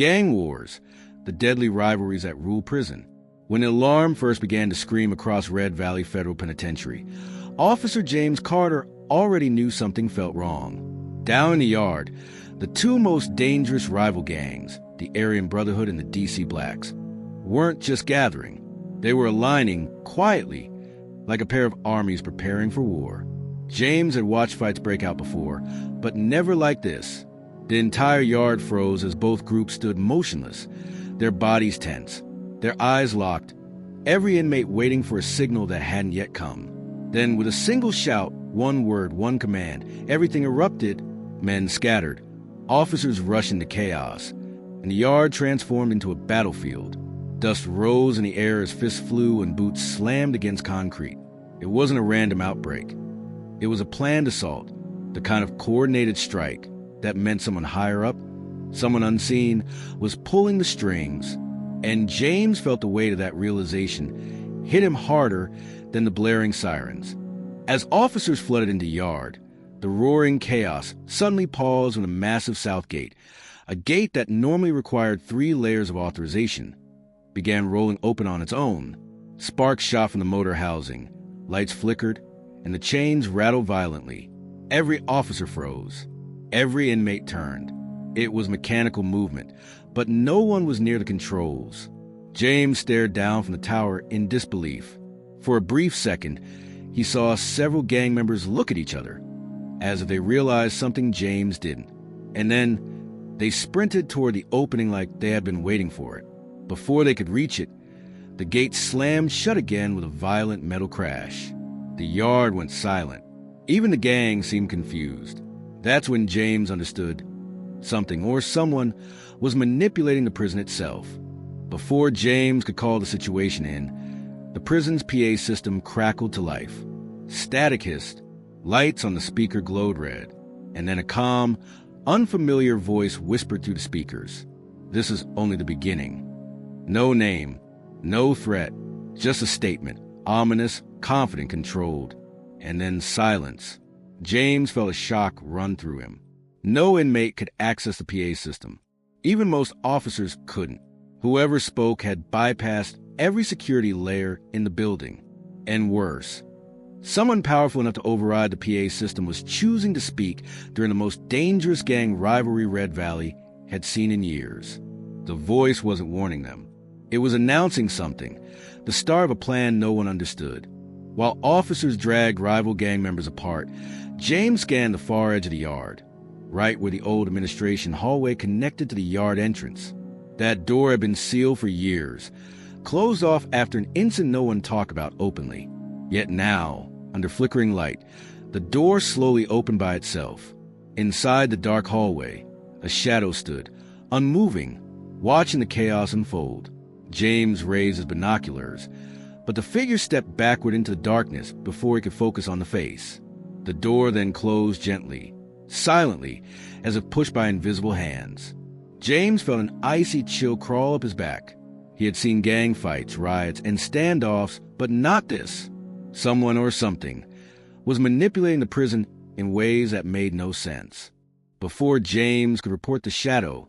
Gang wars, the deadly rivalries that rule prison. When the alarm first began to scream across Red Valley Federal Penitentiary, Officer James Carter already knew something felt wrong. Down in the yard, the two most dangerous rival gangs, the Aryan Brotherhood and the DC Blacks, weren't just gathering. They were aligning quietly, like a pair of armies preparing for war. James had watched fights break out before, but never like this. The entire yard froze as both groups stood motionless, their bodies tense, their eyes locked, every inmate waiting for a signal that hadn't yet come. Then, with a single shout, one word, one command, everything erupted. Men scattered. Officers rushed into chaos, and the yard transformed into a battlefield. Dust rose in the air as fists flew and boots slammed against concrete. It wasn't a random outbreak. It was a planned assault, the kind of coordinated strike that meant someone higher up, someone unseen, was pulling the strings, and James felt the weight of that realization hit him harder than the blaring sirens. As officers flooded into the yard, the roaring chaos suddenly paused when a massive south gate, a gate that normally required 3 layers of authorization, began rolling open on its own. Sparks shot from the motor housing, lights flickered, and the chains rattled violently. Every officer froze. Every inmate turned. It was mechanical movement, but no one was near the controls. James stared down from the tower in disbelief. For a brief second, he saw several gang members look at each other, as if they realized something James didn't. And then they sprinted toward the opening like they had been waiting for it. Before they could reach it, the gate slammed shut again with a violent metal crash. The yard went silent. Even the gang seemed confused. That's when James understood something or someone was manipulating the prison itself. Before James could call the situation in, the prison's PA system crackled to life. Static hissed, lights on the speaker glowed red, and then a calm, unfamiliar voice whispered through the speakers. This is only the beginning. No name, no threat, just a statement, ominous, confident, controlled. And then silence. James felt a shock run through him. No inmate could access the PA system. Even most officers couldn't. Whoever spoke had bypassed every security layer in the building. And worse, someone powerful enough to override the PA system was choosing to speak during the most dangerous gang rivalry Red Valley had seen in years. The voice wasn't warning them. It was announcing something, the start of a plan no one understood. While officers dragged rival gang members apart, James scanned the far edge of the yard, right where the old administration hallway connected to the yard entrance. That door had been sealed for years, closed off after an incident no one talked about openly. Yet now, under flickering light, the door slowly opened by itself. Inside the dark hallway, a shadow stood, unmoving, watching the chaos unfold. James raised his binoculars, but the figure stepped backward into the darkness before he could focus on the face. The door then closed gently, silently, as if pushed by invisible hands. James felt an icy chill crawl up his back. He had seen gang fights, riots, and standoffs, but not this. Someone or something was manipulating the prison in ways that made no sense. Before James could report the shadow,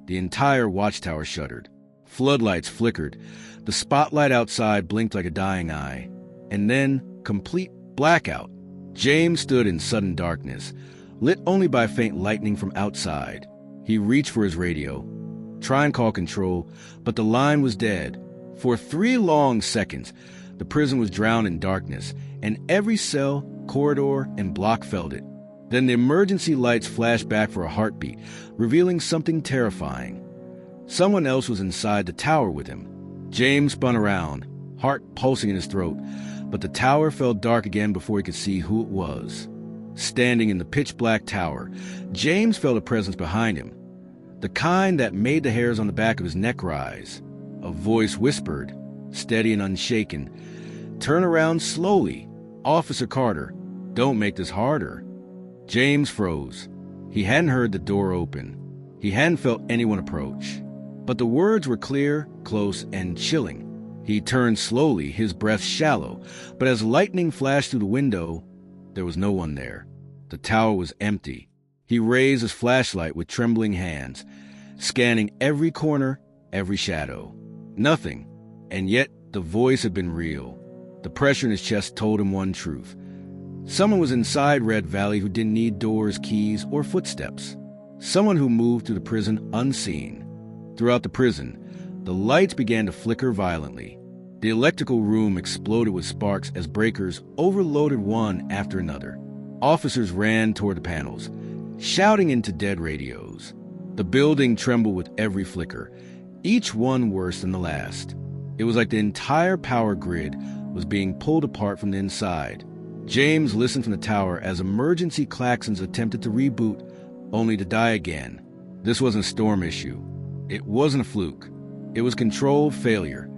the entire watchtower shuddered. Floodlights flickered. The spotlight outside blinked like a dying eye. And then, complete blackout. James stood in sudden darkness, lit only by faint lightning from outside. He reached for his radio, trying to call control, but the line was dead. For 3 long seconds, the prison was drowned in darkness, and every cell, corridor, and block felt it. Then the emergency lights flashed back for a heartbeat, revealing something terrifying. Someone else was inside the tower with him. James spun around, heart pulsing in his throat, but the tower fell dark again before he could see who it was. Standing in the pitch-black tower, James felt a presence behind him, the kind that made the hairs on the back of his neck rise. A voice whispered, steady and unshaken, "Turn around slowly. Officer Carter, don't make this harder." James froze. He hadn't heard the door open. He hadn't felt anyone approach. But the words were clear, close, and chilling. He turned slowly, his breath shallow, but as lightning flashed through the window, there was no one there. The tower was empty. He raised his flashlight with trembling hands. scanning every corner, every shadow. Nothing. And yet, the voice had been real. The pressure in his chest told him one truth. Someone was inside Red Valley who didn't need doors, keys, or footsteps. Someone who moved through the prison unseen. Throughout the prison, the lights began to flicker violently. The electrical room exploded with sparks as breakers overloaded one after another. Officers ran toward the panels, shouting into dead radios. The building trembled with every flicker, each one worse than the last. It was like the entire power grid was being pulled apart from the inside. James listened from the tower as emergency klaxons attempted to reboot, only to die again. This wasn't a storm issue. It wasn't a fluke. It was controlled failure.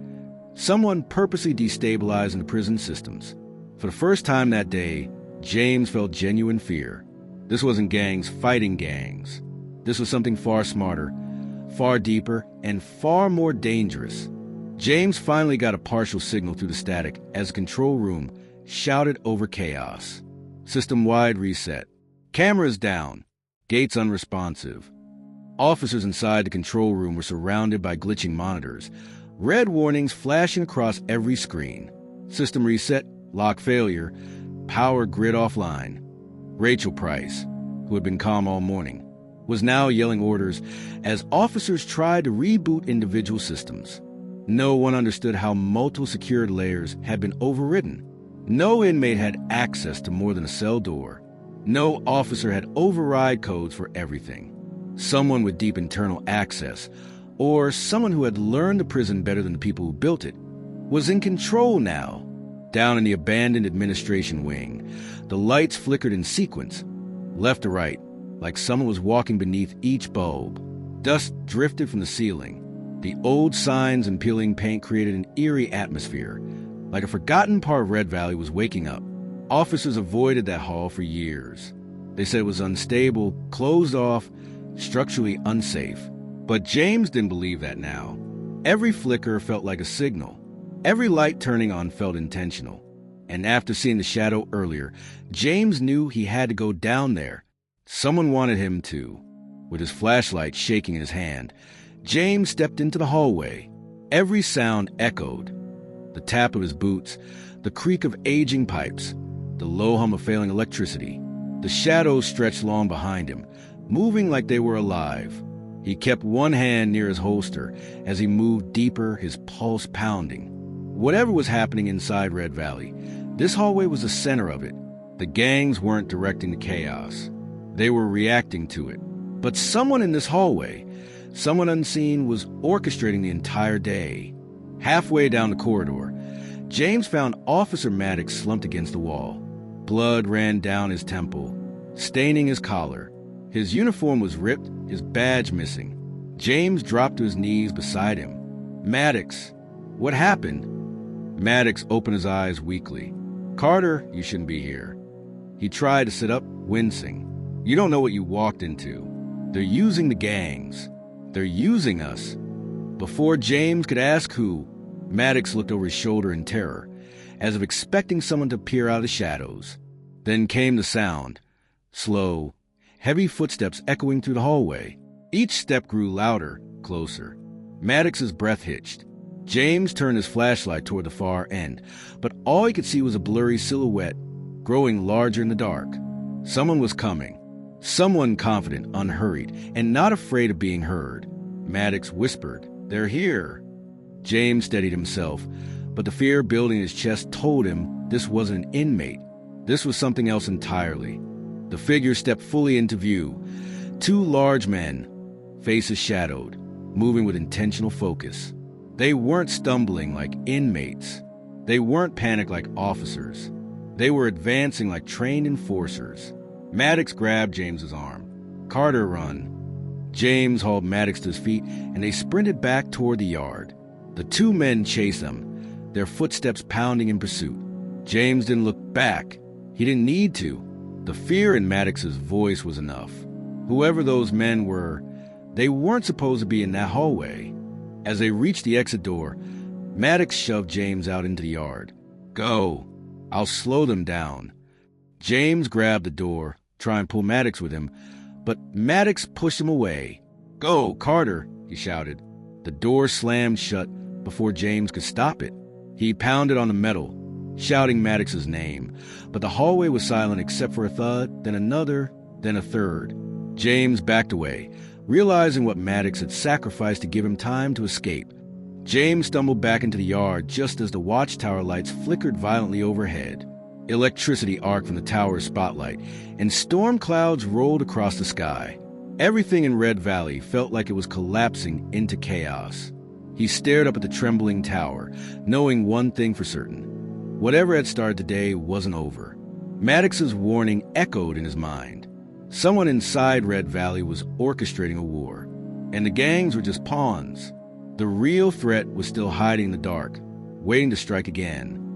Someone purposely destabilizing the prison systems. For the first time that day, James felt genuine fear. This wasn't gangs fighting gangs. This was something far smarter, far deeper, and far more dangerous. James finally got a partial signal through the static as the control room shouted over chaos. System-wide reset. Cameras down. Gates unresponsive. Officers inside the control room were surrounded by glitching monitors, red warnings flashing across every screen. System reset, lock failure, power grid offline. Rachel Price, who had been calm all morning, was now yelling orders as officers tried to reboot individual systems. No one understood how multiple secured layers had been overridden. No inmate had access to more than a cell door. No officer had override codes for everything. Someone with deep internal access, or someone who had learned the prison better than the people who built it, was in control now. Down in the abandoned administration wing, the lights flickered in sequence, left to right, like someone was walking beneath each bulb. Dust drifted from the ceiling. The old signs and peeling paint created an eerie atmosphere, like a forgotten part of Red Valley was waking up. Officers avoided that hall for years. They said it was unstable, closed off, structurally unsafe. But James didn't believe that now. Every flicker felt like a signal. Every light turning on felt intentional. And after seeing the shadow earlier, James knew he had to go down there. Someone wanted him to. With his flashlight shaking in his hand, James stepped into the hallway. Every sound echoed. The tap of his boots, the creak of aging pipes, the low hum of failing electricity. The shadows stretched long behind him, moving like they were alive. He kept one hand near his holster as he moved deeper, his pulse pounding. Whatever was happening inside Red Valley, this hallway was the center of it. The gangs weren't directing the chaos. They were reacting to it. But someone in this hallway, someone unseen, was orchestrating the entire day. Halfway down the corridor, James found Officer Maddox slumped against the wall. Blood ran down his temple, staining his collar. His uniform was ripped, his badge missing. James dropped to his knees beside him. "Maddox, what happened?" Maddox opened his eyes weakly. "Carter, you shouldn't be here." He tried to sit up, wincing. "You don't know what you walked into. They're using the gangs. They're using us." Before James could ask who, Maddox looked over his shoulder in terror, as if expecting someone to peer out of the shadows. Then came the sound. Slow, heavy footsteps echoing through the hallway. Each step grew louder, closer. Maddox's breath hitched. James turned his flashlight toward the far end, but all he could see was a blurry silhouette, growing larger in the dark. Someone was coming. Someone confident, unhurried, and not afraid of being heard. Maddox whispered, "They're here." James steadied himself, but the fear building in his chest told him this wasn't an inmate. This was something else entirely. The figure stepped fully into view. Two large men, faces shadowed, moving with intentional focus. They weren't stumbling like inmates. They weren't panicked like officers. They were advancing like trained enforcers. Maddox grabbed James's arm. "Carter, run." James hauled Maddox to his feet, and they sprinted back toward the yard. The two men chased them, their footsteps pounding in pursuit. James didn't look back. He didn't need to. The fear in Maddox's voice was enough. Whoever those men were, they weren't supposed to be in that hallway. As they reached the exit door, Maddox shoved James out into the yard. "Go. I'll slow them down." James grabbed the door, trying to pull Maddox with him, but Maddox pushed him away. "Go, Carter," he shouted. The door slammed shut before James could stop it. He pounded on the metal, shouting Maddox's name, but the hallway was silent except for a thud, then another, then a third. James backed away, realizing what Maddox had sacrificed to give him time to escape. James stumbled back into the yard just as the watchtower lights flickered violently overhead. Electricity arced from the tower's spotlight, and storm clouds rolled across the sky. Everything in Red Valley felt like it was collapsing into chaos. He stared up at the trembling tower, knowing one thing for certain. Whatever had started the day wasn't over. Maddox's warning echoed in his mind. Someone inside Red Valley was orchestrating a war, and the gangs were just pawns. The real threat was still hiding in the dark, waiting to strike again.